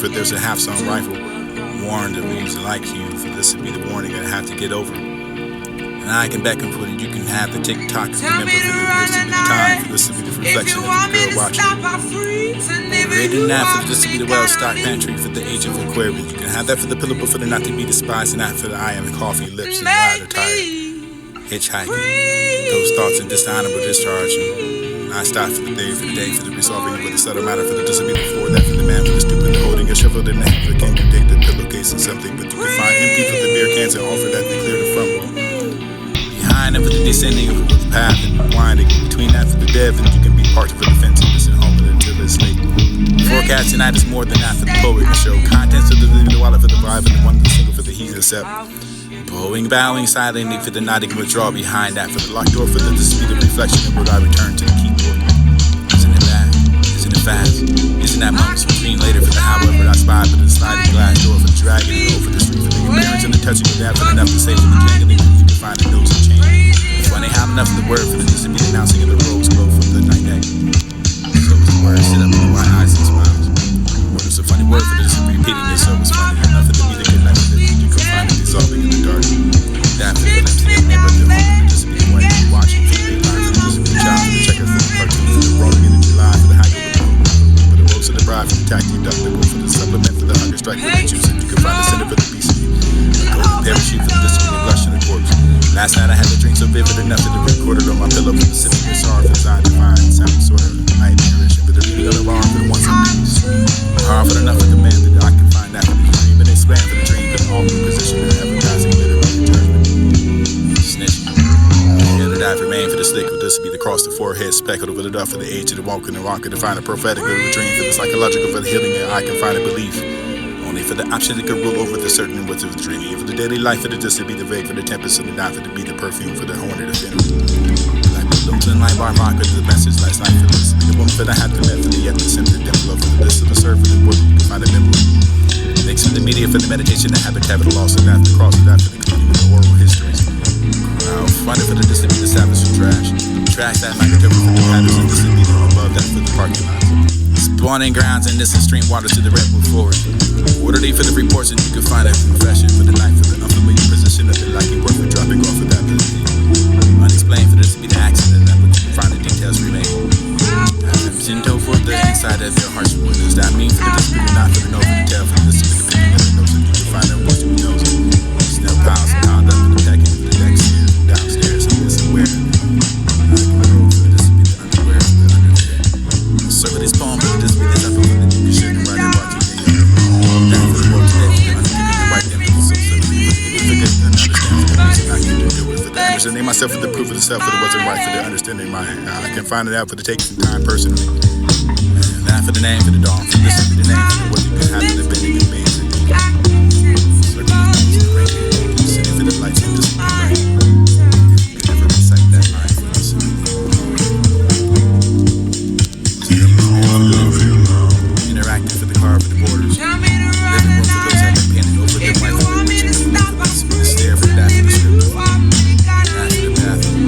But there's a half-sun rifle warned of these like you, for this would be the warning I have to get over. And I can beckon for it, you can have the tick-tock. Remember, for this would be the time, for this would be the reflection of the girl watching. They didn't have for this to be the well-stocked pantry for the age of Aquarius. You can have that for the pillow, but for the not to be despised, and not for the eye and coffee lips and rider tired. Hitchhiking, those thoughts in dishonorable discharge. And I stop for the day, for the resolving of the subtle matter, for the disability before that, for the man with the stupid holding a shovel in the hand, for the king can take the pillowcase and something, but you can find empty for the beer cans and offer that to clear the front wall. Behind them for the descending of the path and winding between that for the dead, and you can be part of the fence and listen home until it's late. Forecast tonight is more than that for the poet and show contents of the living, the wallet for the vibe, and the one the single for the heat except. Bowing silently for the nodding withdrawal behind that, for the locked door, for the disputed reflection, and would I return to the keyboard? Isn't it bad? Isn't it fast? Isn't that moments between later for the however I spy for the sliding glass door, for the dragging it over the street, for the appearance and the touching of that, for enough to say for the jangling, you can find the nose and change. Funny how enough of the word for the disability announcing of the rose glow for the night day. So it's the word, sit up with the white eyes and smiles. What is a funny word for the disability repeating it, so it's funny enough for the music and night that you can find it dissolving in the dark. That for the lips and remember the hope for the disability when you're watching for the daylight, for the disability child, for the checker, for the cartoon, for the rolling in the July, for the high for the rose of the bride, for the taxi deductible, for the supplement, for the hunger strike, for the juice, and you can find the center for the beast. A golden parachute for the disability blush and the corpse. Last night I had a dream so vivid enough that it recorded on my pillow for the sipping the sorrow for designed to find sound sort of nightmarish, for the reading of the alarm for the ones in peace. Powerful enough for the man that I can find that for the dream, and expand for the dream, but all new position and advertising literary judgment. Snitch. Yeah, the die remain for the slick, with this to be the cross, the forehead, speckled over the duff for the age of the walk and the rocker, to find a prophetic of the dream, for the psychological, for the healing, and I can find a belief. Only for the option that could rule over the certain and what's dreaming. For the daily life, for the just to be the vague, for the tempest and the night, for the be the perfume, for the horn of the venom. Like the Luton light bar marker to the message last night for this. The woman for the hat to met for the yet the symptom, the love for the this to the serve for the word you can find a memory. Mixed with the media for the meditation, the habitat of the loss, and after the cross, and after the cleaning of the oral histories. Find it for the distant, the savage for trash. Trash that might be covered for the patterns and distant media above that for the parking lots. Spawning grounds and this and stream waters to the redwood forest. Orderly for the reports, and you can find a confession for the night, for the unfamiliar position of the liking work for dropping off of that position. Unexplained for this to be the accident, that but you can find the details remain. Sinto for the inside of their hearts. What does that mean for the disability, not for the know, for the tell, for the listen, for the picking of the notes, and you can find out what you knows. Snell piles and piled up in the packing for the decks here, downstairs, and this and where. I can roll for the disability, the underwear, for the underwear. Circle this poem, for the disability, that's up for the you can share and write and watch it. Down for the world today, for the undertaking the right them, for the subsidy, for the forget and understand for the reason I can do it, for the understanding myself, for the proof of the self, for the wasn't right, for the understanding my I can find it out for the taking some time personally. Not for the name, for the dawn, for this to be the name, for what you can have for the bending and beings and circle the names, the great sitting for the lights and this is the right. You can never recite that line for this. Interacting for the car, for the borders. Living room for those that have been painted over their wife for the rich and the stare for that for the script. Not for the bathroom.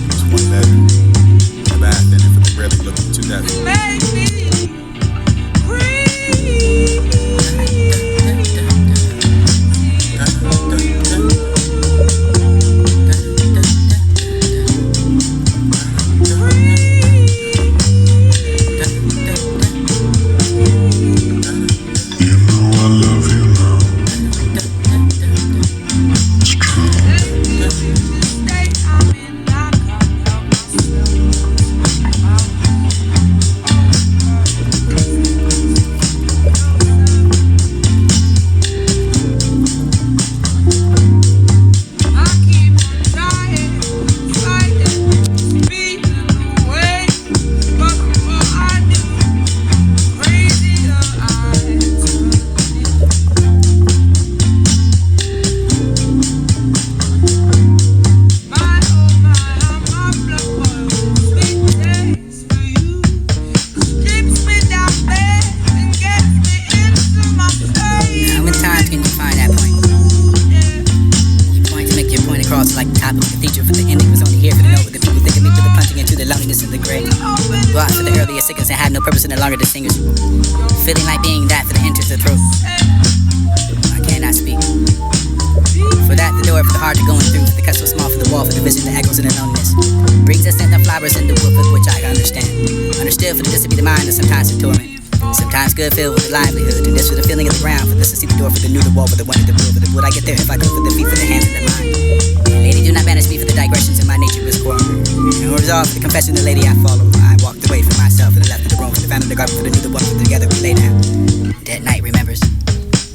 There's one letter. The bath in it for the railing looking to that. Like the top of the cathedral, for the ending was only here for the note, with the people thinking me for the plunging into the loneliness of the grave. Bought for the earlier sickness and had no purpose and no longer distinguishable. Feeling like being that for the enters the throat. I cannot speak. For that, the door for the heart to going through, for the cut so small for the wall, for the vision that echoes in the loneliness. Brings us scent of flowers in the wood with which I understand. Understood for this to be the mind and sometimes the torment. Sometimes good filled with the livelihood, and this for the feeling of the ground, for this to see the door for the new, the wall, for the one, the blue, for the would I get there if I could, for the feet, for the hands, and the mind. Lady, do not banish me for the digressions in my nature was core. And resolved for the confession, the lady I follow. I walked away from myself and left of the room, for the found in the garden, for the new, the one, for the together we lay down. Dead night remembers.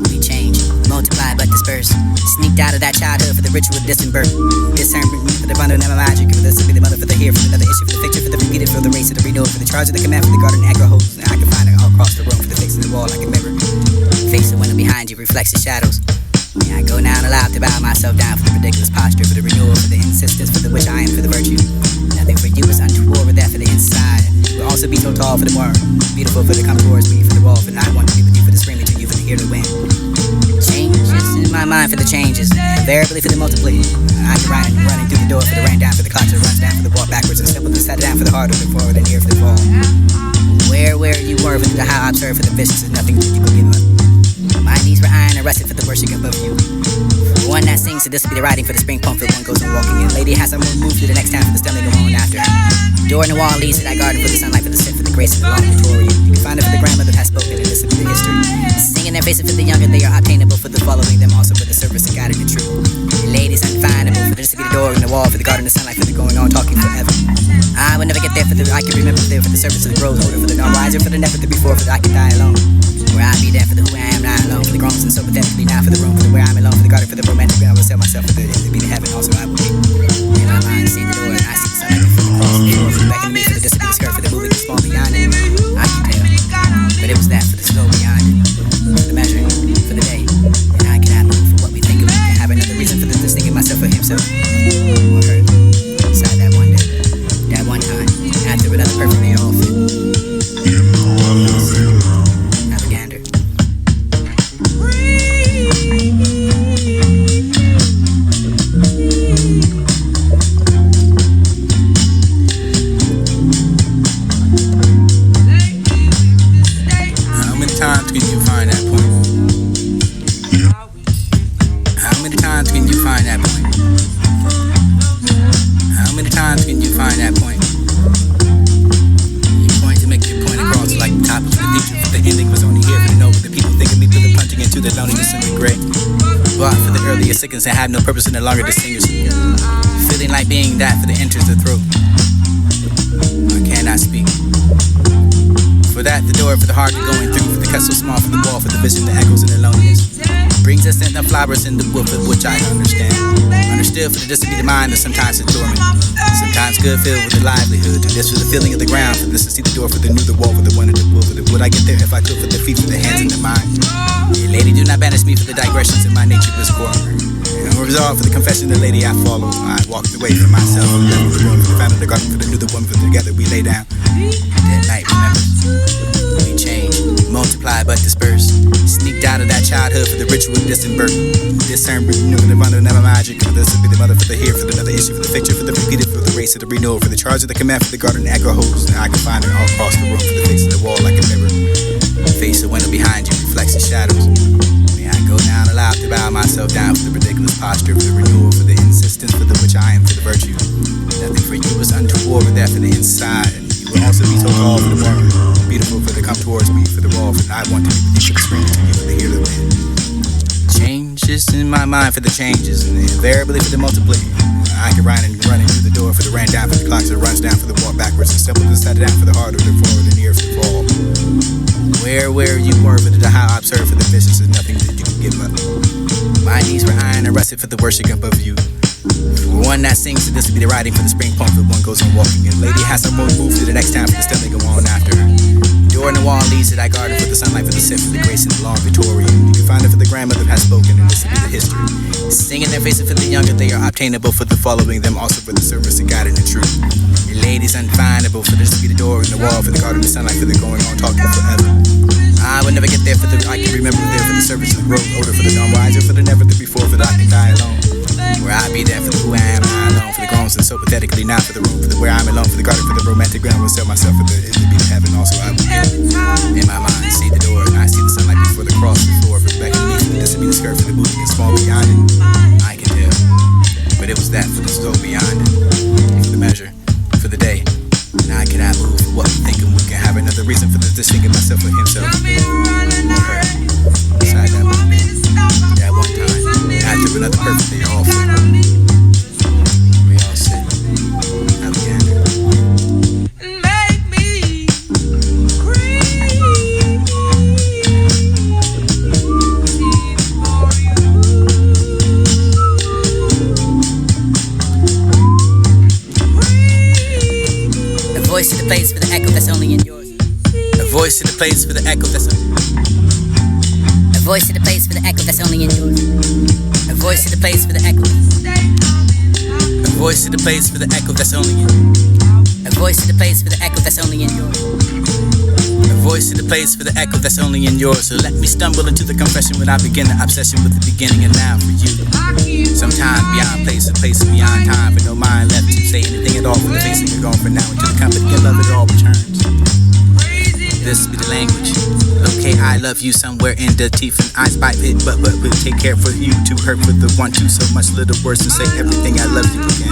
We change, multiply but disperse. Sneaked out of that childhood for the ritual of distant birth. Discernment for the bundle of my magic, for this to be the mother, for the here, for another issue, for the picture, for the repeated, for the race, for the renewal, for the charge of the command, for the garden agro host. And I can find it all across the room, for the face of the wall like a mirror. Face the window behind you reflects the shadows. Yeah, I go now and allowed to bow myself down for the ridiculous posture, for the renewal, for the insistence, for the which I am, for the virtue. Nothing for you is untoward, but that for the inside. You will also be so tall for the more beautiful, for the come towards me, for the wall, for the I want to be with you, for the screaming to you, for the hear the wind. Changes in my mind for the changes, invariably for the multiply. I can ride and running through the door for the rain down, for the clock that runs down, for the walk backwards and simple to set it down for the heart, or the forward and ear for the fall. Where you were, for the how I observe for the vicious is nothing that you can give up. My knees were iron arrested for the worship above you. One that sings, so this will be the writing for the spring pump, for one goes on walking. And lady has someone move to the next town for the stunning go on after. Door in the wall leads to that garden for the sunlight, for the scent, for the grace of the long Victorian. You can find it for the grandmother has spoken and listen to the history. Singing their faces for the younger, they are obtainable for the following them, also for the service of God and the truth. The ladies unfindable for this to be the door in the wall, for the garden, the sunlight, for the going on talking forever. I would never get there for the I can remember there for the service of the grows older, for the non-wiser, for the never the before, for the I can die alone. Where I be there for the who I am not alone, for the groans and so pathetically now for the room, for the where I'm alone, for the garden, for the romantic, I will sell myself for the to be the heaven, also I will be. In my mind, see the door and I see the sunlight before the cross, the door for the back of me, for the this to be the skirt, for the moving, the small beyond it. I can tell, but it was that for the slow beyond it, for the measuring, for the day, and I cannot move for what we think of. We can have another reason for the distinguishing myself for himself, or her, inside that one day, that one time, after another perfectly all fit. Navigander. How many times can you find that point? How many times can you find that point? How many times can you find that point? You're going to make your point across like the top of the feature. The ending was only here for the know what the people think of me for the plunging into the loneliness and regret. Bought for the earlier sickness and have no purpose and no longer distinguishable. Feeling like being that for the enters the throat. I cannot speak. For that, the door for the heart to going through, for the cut so small for the wall, for the vision that echoes in the loneliness. Brings us scent of flowers in the wood with which I understand. Understood for the this to be the mind and sometimes it's torment. Sometimes good filled with the livelihood, and this for the feeling of the ground, for this to see the door for the new, the wall, for the one, the wood, for the would I get there if I could, for the feet, for the hands and the mind. Yeah, lady, do not banish me for the digressions in my nature was core. And resolved for the confession, the lady I follow. I walked away from myself and left the room, for the found in the garden, for the new, the one, for the together we lay down. Dead night remembers. We change, multiply but disperse. Sneaked out of that childhood for the ritual of distant birth. Discernment, for the bundle, never magic. For this to be the mother, for the here, for another issue, for the picture, for the repeated, for the race of the renewal, for the charge of the command, for the garden agro host. And I can find it all across the room, for the face of the wall like a mirror. Face the window behind you reflects the shadows. May I go down allowed to bow myself down for the ridiculous posture, for the renewal, for the insistence, for the which I am, for the virtue. Nothing for you is untoward, but that for the inside. And you will also be so tall for the warm, beautiful for the come towards me, for the wall, for the I want to be with you, for the screaming to you, for the hear the wind. Changes in my mind for the changes, and invariably for the multiply. I can run and running through the door for the ran down, for the clocks that runs down, for the walk backwards, and simple to set it down for the heart, or the forward and ear for the fall. Where you were, for the how I observe for the vicious is nothing that you can give up. My knees were iron arrested for the worship above you. For one that sings, so this will be the writing for the spring pump, for one goes on walking. And lady has some more move to the next town, for the still they go on after her. Door in the wall leads to that garden, for the sunlight, for the scent, for the grace and the long Victorian. You can find it for the grandmother has spoken, and this will be the history. Singing their faces for the younger, they are obtainable for the following them, also for the service of God and the truth. Your ladies unfindable, for this to be the door in the wall, for the garden, the sunlight, for the going on talking forever. I would never get there for the I can remember there for the service of the growth older, for the non-wiser, for the never the before, for the I can die alone. Where I be there for the who I am, I alone for the groans and so pathetically now for the room, for the where I'm alone for the garden, for the romantic ground, will sell myself for the it to be the heaven. Also I will in my mind see the door and I see the sunlight before the cross, the floor for the back of me, for this to be the skirt for the booty and small beyond it. I can tell, but it was that for the soul beyond it, for the measure, for the day. Now I cannot move for what we think, and we can have another reason for the distinguishing myself for himself or her. Beside that one man, that one time, after another perfect day off. We all sit, Alexander. And make me crazy for you. A voice to the place for the echo that's only in yours. A voice to the place for the echo that's A voice to the place for the echo that's only in yours. A voice to the place for the echo. a voice to the place for the echo that's only in. A voice to the place for the echo that's only in yours. A voice to the place for the echo that's only in yours. So let me stumble into the confession when I begin the obsession with the beginning and now for you. Sometime beyond place, a place beyond time, for no mind left to say anything at all for the face that you're going for now until the company and love it all returns. This be the language. Okay, I love you somewhere in the teeth and eyes bite it, but we'll take care for you to hurt for the one to so much little words and say everything I love you again.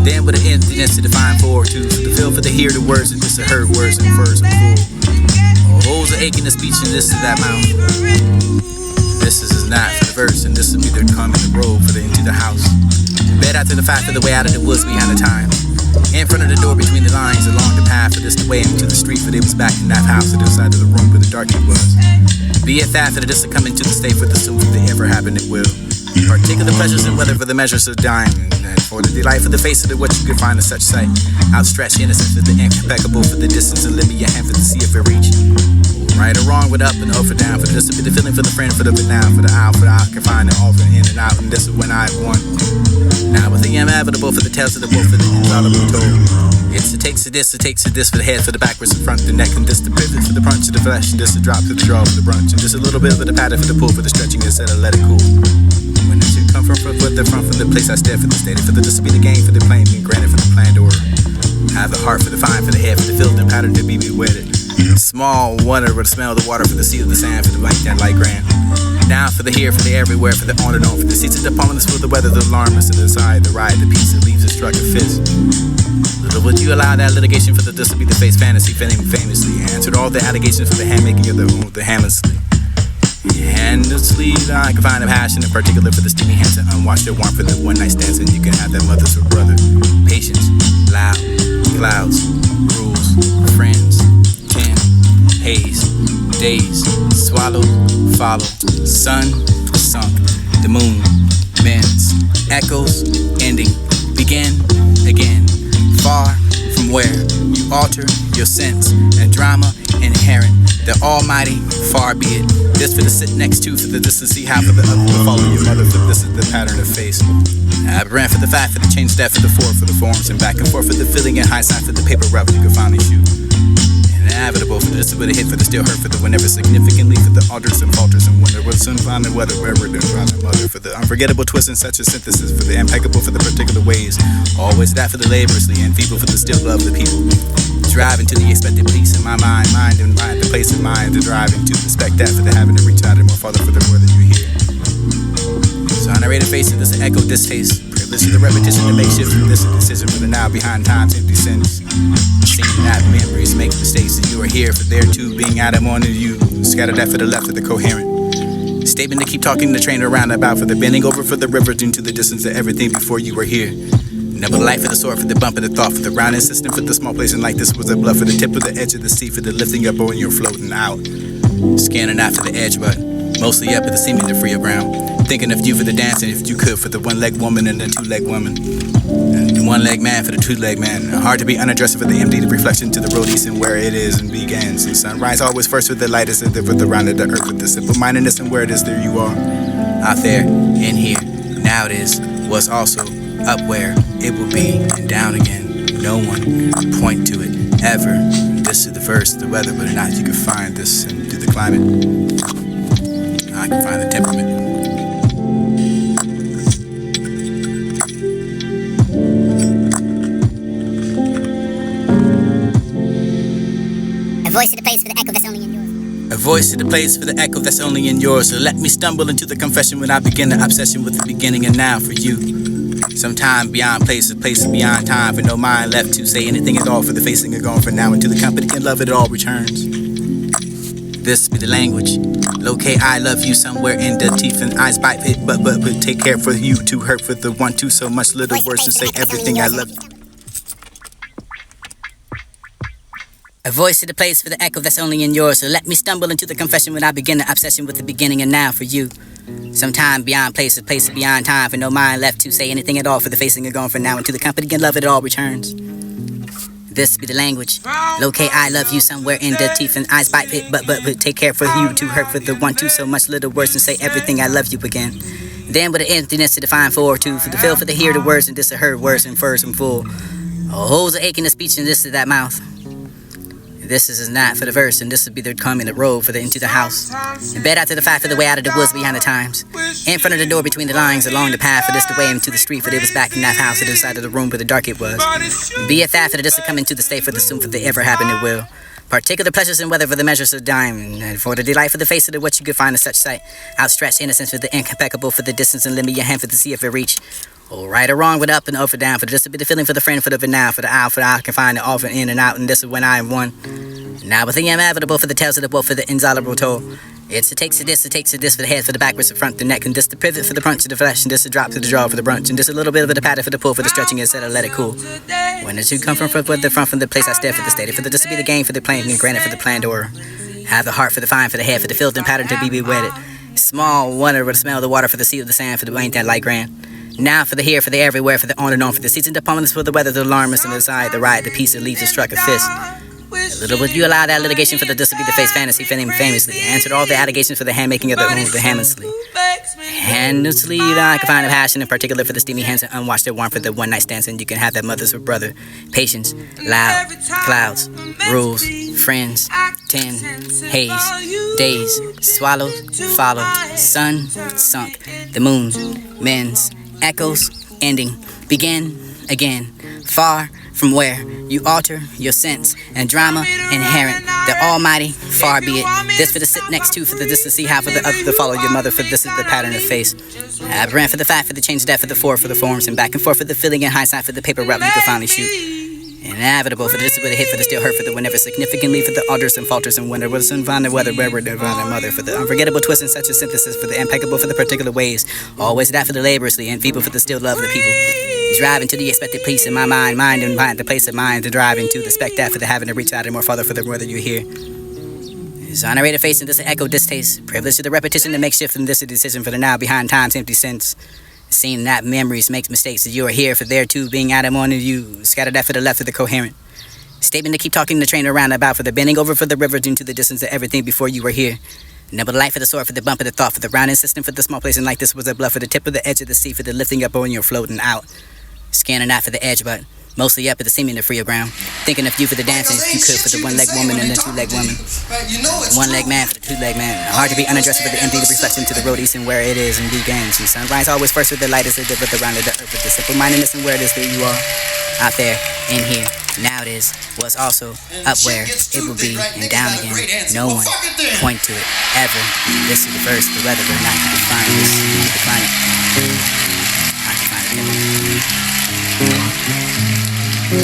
Then with an emptiness to define for to the feel for the hear the words and just to heard words and words and full. Holes are aching the speech and this is that mouth. This is not for the verse and this will be the come in the road for the into the house. Bed after the fact of the way out of the woods behind the time. In front of the door between the lines along the path for this the way into the street for it was back in that house to the side of the room where the dark it was. Be it that for this to come into the state for the soon if it ever happen it will. Partake of the pleasures and whether for the measures of dying and for the delight for the face of the what you could find in such sight. Outstretched innocence for the impeccable for the distance and lend me your hand for the see if it reach. Right or wrong with up and over down for this to be the feeling for the friend for the now for the out for the out can find it all for in and out and this is when I've won. Now with the inevitable for the tales of the wolf for the infallible told. It takes to this for the head for the backwards and front the neck and this the pivot for the punch of the flesh and this the drop for the draw for the brunch and just a little bit for the pattern for the pull for the stretching instead of let it cool. When it should come from the front from the place I stare for the state for the this to be the game for the plane being granted for the planned order. Have the heart for the fine for the head for the filter pattern to be wedded. Small wonder for the smell of the water for the sea of the sand for the blank that light grand. Now for the here, for the everywhere, for the on and on, for the seats of the polleness, for the weather, the alarmness, and the side, the ride, the piece that leaves a struck a fist. Little would you allow that litigation for the this to be the face fantasy, famously answered all the allegations for the handmaking of the handlessly. Handlessly, I can find a passion in particular for the steamy hands and unwashed and warm for the one night stands, and you can have that mother's or brother. Patience, loud, clouds, rules, friends, haze, days, swallowed, follow, sun, sunk, the moon, bends, echoes, ending, begin, again, far from where you alter your sense and drama inherent, the almighty, far be it, this for the sit next to, for the this to see how for the other to follow your mother, for this is the pattern of face. Aberrant for the fact, for the change that for the for the forms, and back and forth for the filling and high side for the paper route you can finally shoot. Inevitable for this with a hit for the still hurt for the whenever significantly for the alters and falters and wonder with some finding weather wherever the driving mother for the unforgettable twist in such a synthesis for the impeccable for the particular ways always that for the laboriously and feeble for the still love of the people driving to the expected peace in my mind and mind the place of mind to driving to respect that for the having to reach out and more farther for the more than you hear. So I narrated facing this echo distaste privilege of the repetition to make shifts from this a decision for the now behind time's empty sins. Seeing that memories make mistakes and you are here for there too being out of on to you scattered that for the left of the coherent statement to keep talking the train around about for the bending over for the river due to the distance of everything before you were here. Never the light for the sword for the bump of the thought for the round insistent for the small place and like this was a bluff for the tip of the edge of the sea for the lifting up when you're floating out scanning after the edge but mostly up at the seeming to free of ground thinking of you for the dancing if you could for the one-leg woman and the two-leg woman. One-leg man for the two-leg man. Hard to be unaddressed for the empty reflection to the road east and where it is and begins. And sunrise always first with the lightest and with the round of the earth with the simple-mindedness and where it is there you are. Out there, in here, now it is, was also up where it will be and down again. No one point to it ever. This is the verse, the weather, but not you can find this and do the climate. I can find the temperament. voice to the place for the echo that's only in yours. So let me stumble into the confession when I begin the obsession with the beginning and now for you. Sometime beyond places beyond time, for no mind left to say anything at all, for the facing are gone for now, until the company and love it all returns. This be the language. Locate I love you somewhere in the teeth and eyes bite it, but take care for you to hurt for the one to so much little words and say everything I love you. A voice to the place for the echo that's only in yours. So let me stumble into the confession when I begin the obsession with the beginning and now for you. Sometime beyond places beyond time, for no mind left to say anything at all, for the facing are gone for now, until the company and love it all returns. This be the language. Locate I love you somewhere in the teeth and eyes bite it, but take care for you to hurt for the one to so much little words and say everything I love you again. Then with the emptiness to define for the feel for the hear the words and this to heard words and furs and full. Holes are aching the speech and this to that mouth. This is not for the verse, and this would be the coming the road for the into the house. In bed after the fight for the way out of the woods behind the times. In front of the door between the lines along the path for this the way into the street, for it was back in that house at the side of the room where the dark it was. Be it that for this to come into the state for the soon for the ever happen it will. Partake of the pleasures and weather for the measures of dime, and for the delight for the face of the what you could find in such sight. Outstretched innocence for the impeccable for the distance and limit your hand for the sea if it reach. Or right or wrong, with up and over down, for this to be the feeling for the friend for the now, for the out, for the I can find it off and in and out, and this is when I am one. Now with the inevitable for the tails of the both for the insoluble toll. It takes to this for the head, for the backwards, the front, the neck, and this the pivot for the punch of the flesh, and this the drop to the jaw for the brunch, and this a little bit of the pattern for the pull for the stretching instead of let it cool. When the two come from the front from the place I stare for the state, for the this to be the game for the plane, and granted for the planned or have the heart for the fine for the head, for the filled and pattern to be wedded. Small wonder for the smell of the water, for the sea of the sand, for the ain't that light grand. Now for the here, for the everywhere, for the on and on, for the season, the pommeless, for the weather, the alarmist, and the side, the ride, the piece that leaves, the struck a fist. A little would you allow that litigation for the this to be the face fantasy, famously answered all the allegations for the handmaking of the own, the handlessly. Handlessly, I can find a passion in particular for the steamy hands and unwashed warmth for the one night stands, and you can have that mother's or brother. Patience, loud, clouds, rules, friends, 10, haze, days, swallowed, followed, sun, sunk, the moon, men's, echoes, ending, begin, again, far from where you alter your sense and drama inherent, the almighty, far be it. This for the sit next to, for the this to see how, for the other to follow your mother, for this is the pattern of face. Aberrant for the fact, for the change that, for the for the forms, and back and forth for the filling and hindsight for the paper route you can finally shoot. Inevitable for this with a hit for the still hurt for the whenever significantly for the alters and falters and wonder was find the weather where divine mother for the unforgettable twist and such a synthesis for the impeccable for the particular ways. Always that for the laboriously and feeble for the still love of the people. Driving to the expected place in my mind and mind the place of mind to drive into the spec that for the having to reach out and more farther for the whether you're here. Exonerated face and this echo distaste. Privilege to the repetition to make shift and this a decision for the now behind time's empty sense. Seeing that memories makes mistakes that you are here for there too being out of one of you. Scattered that for the left of the coherent. Statement to keep talking the train around about for the bending over for the river into the distance of everything before you were here. Number the light for the sword for the bump of the thought for the round insistent for the small place and like this was a bluff for the tip of the edge of the sea for the lifting up when you're floating out. Scanning out for the edge but mostly up at the seeming to free your ground. Thinking of you for the dancing if you could for the one-leg woman and the two-leg woman. One-leg man for the two-leg man. Hard to be unaddressed for the empty reflection to the road east and where it is and do games. And sunrise always first with the light as it did with the round of the earth with the simple-mindedness and where it is that you are. Out there, in here, now it is, was also, up where it will be, and down again. No one point to it, ever. This is the verse, the weather, but not you can find this, you can find it. I can find it.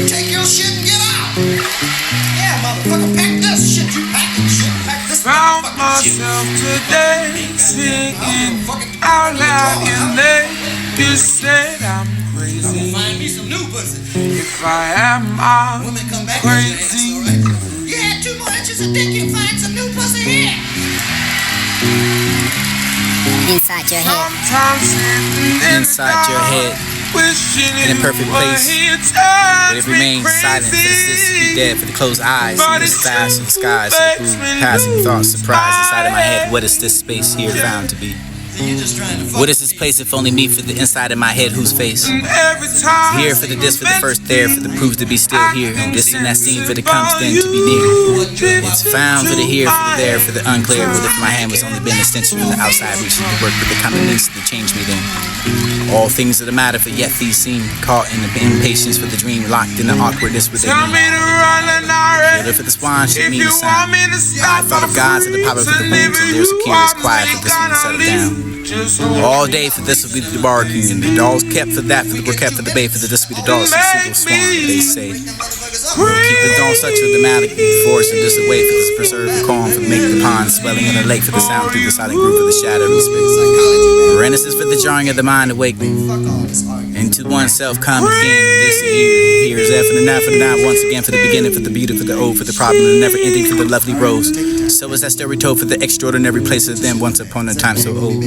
Take your shit and get out! Yeah, motherfucker, pack this shit, you pack this shit, pack this Found motherfucking shit. myself today singing out loud in there. You said I'm crazy. Find me some new pussy. If I am, I'm Women come back crazy. and right? You had 2 more inches of dick, you find some new pussy here. Inside your head. Sometimes sitting Inside your head, wishing in a perfect it place, but it remains silent for the sis to be dead, for the closed eyes, and this fast and skies, so blue, passing thoughts, surprise inside of my head. What is this space here found to be? What is this place if only me for the inside of my head whose face? Here for the this for the first there for the proof to be still here. This and that scene for the comes then to be near. It's found for the here for the there for the unclear. What if my hand was only been extension from the outside reaching the work with the common needs to change me then? All things are the matter for yet these seem caught in the impatience for the dream locked in the awkwardness with the killer for the swan should mean the sound. I thought of gods and the power for the wounds and there's a curious quiet for this one to settle down. All day for this will be the barking and the dolls kept for that for the were kept for the bay for the this will be the dolls and single swan they say. We'll keep it on such a dramatic force and just away for this preserve the calm for make the pond swelling in a lake for the sound through the silent group for the shadowy space. Renaissance for the jarring of the mind awakening into oneself come again this year. Here's F for the now for the now once again for the beginning for the beauty for the old for the problem and never ending for the lovely rose. So is that story told for the extraordinary place of them once upon a time so old.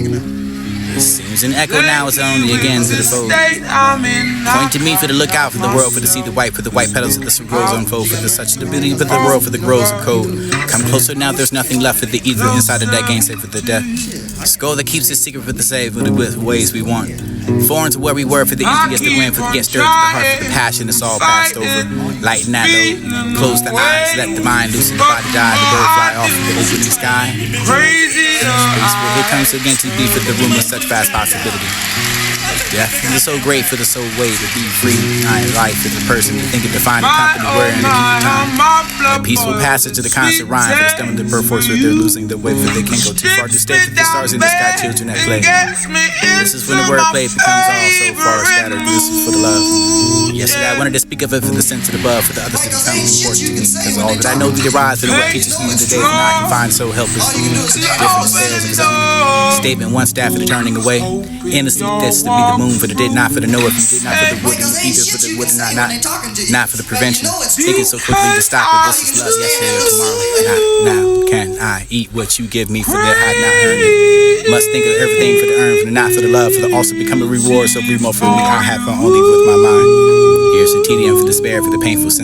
It seems an echo now is only again to the fold. Point to me for the lookout for the world for to see the white petals of the rose unfold for the such the beauty for the world for the grows of cold. Come closer now there's nothing left for the either inside of that game save for the death. Skull that keeps its secret for the save for the ways we want. Foreign to where we were for the easiest to win for the get stirred to the heart for the passion it's all passed over. Lighten that load, close the eyes, let the mind loosen the body die, the bird fly off in the opening sky. Space where it comes again to be for the room of such vast possibility. Death is so great for the soul way to be free. I am life for the person to think and define the company where in the meantime. A peaceful passage to the constant rhyme for the stomach the perforce where they're losing the way for they can't go too far to stay for the stars in the sky children at play. This is when the wordplay becomes all so far scattered. This is for the love. Yesterday I wanted to speak of it for the sense of the above for the others to become important to me because all that I know to derive from what teaches me in the days when I can find so helpless different stairs of statement one staff for the turning away. Innocent that's to be the moon for the did not for the know if you did not for the would either for the would not for the prevention. Thinking so quickly to stop it. This is love yesterday or tomorrow. Not now. Can I eat what you give me for that I not earned it? Must think of everything for the earn for the not for the love for the also become a reward so be more for me I have only with my mind. Here's the tedium for despair for the painful sense.